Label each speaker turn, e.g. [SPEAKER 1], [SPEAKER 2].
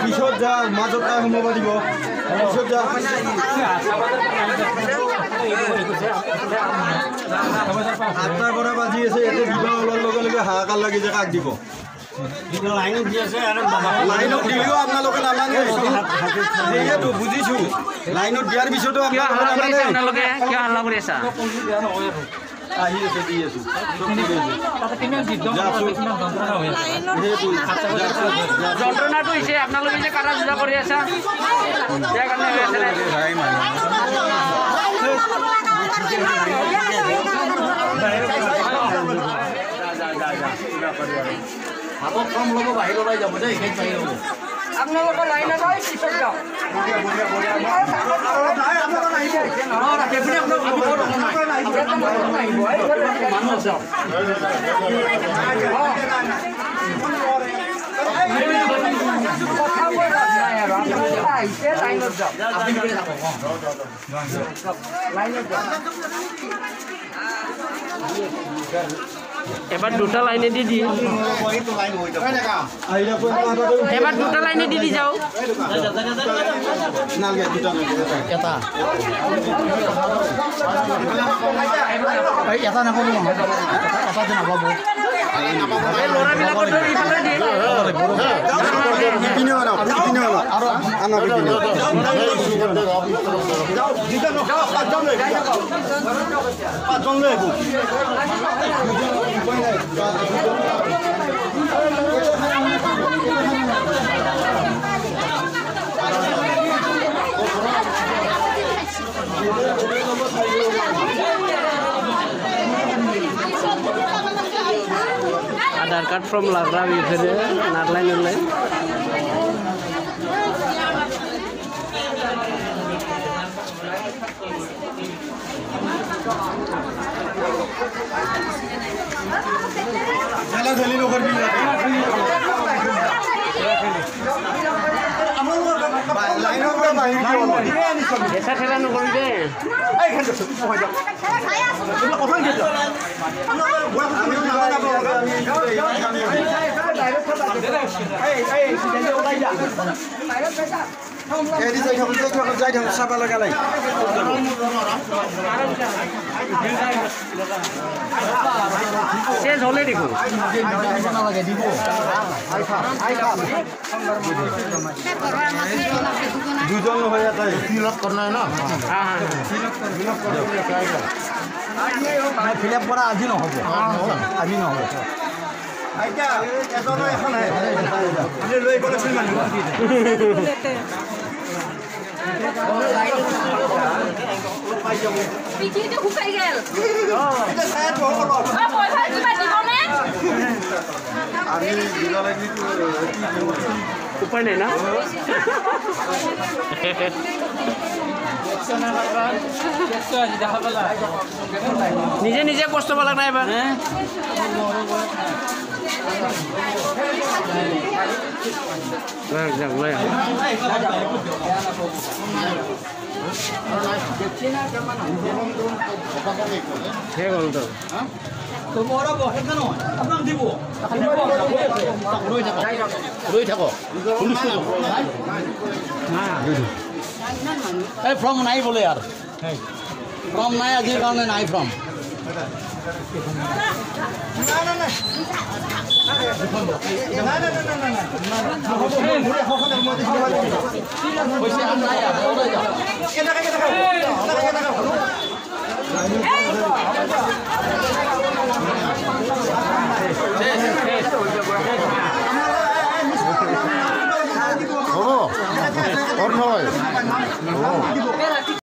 [SPEAKER 1] পিছত যা মাজত সোমাব দিব পিছত যা আঠটাৰ পৰা বাজি আছে ইয়াতে বিবাহ ওলোৱাৰ লগে লগে হাহাকাৰ লাগি যে কাক দিব লাইনত দি আছে লাইনত দিলেও আপোনালোকে নামানে সেইটো বুজিছো লাইনত দিয়াৰ পিছতো
[SPEAKER 2] আপোনালোকে কিয় হাল্লা কৰি আছা
[SPEAKER 1] আহি আছে দি আছো
[SPEAKER 2] যন্ত্ৰণাটো হৈছে আপোনালোকে যে কাৰা যোজা কৰি আছা ইয়াৰ কাৰণে হৈ আছে
[SPEAKER 1] হাতত কাম ল'ব বাহিৰলৈ যাব দেই
[SPEAKER 2] আপোনালোকৰ লাইনত হয় পিছত যাওক এবার দুটা লাইনে দি দি এবার দুটা লাইনে দি দি যাও
[SPEAKER 1] নালগে দুটা এটা
[SPEAKER 3] এটা নাপাব নহয় এটা নাপাব
[SPEAKER 2] ল'ৰাবিলাকৰ ইফালে দিয়ে आधार कार्ड फर्म लाग्रा बेफोरो नारलाय नुरलाय ऐसा ठेला नकरी दे
[SPEAKER 1] চাবা লগালাই
[SPEAKER 2] শেষ হলে দেখো
[SPEAKER 1] দুজন হয়ে যায়
[SPEAKER 3] ফিলআপ করনা না ফিলআপ করা আজি নহব আজি নহব
[SPEAKER 4] পিঠিতে শুকাই গেল পইচা কিবা দিবনে
[SPEAKER 2] উপায় নাই না নিজে নিজে কষ্ট পালা নাই এবার
[SPEAKER 3] ফ্রম নাই বলে আর ফ্রম নাই আজির কারণে নাই ফ্রম
[SPEAKER 1] পইচা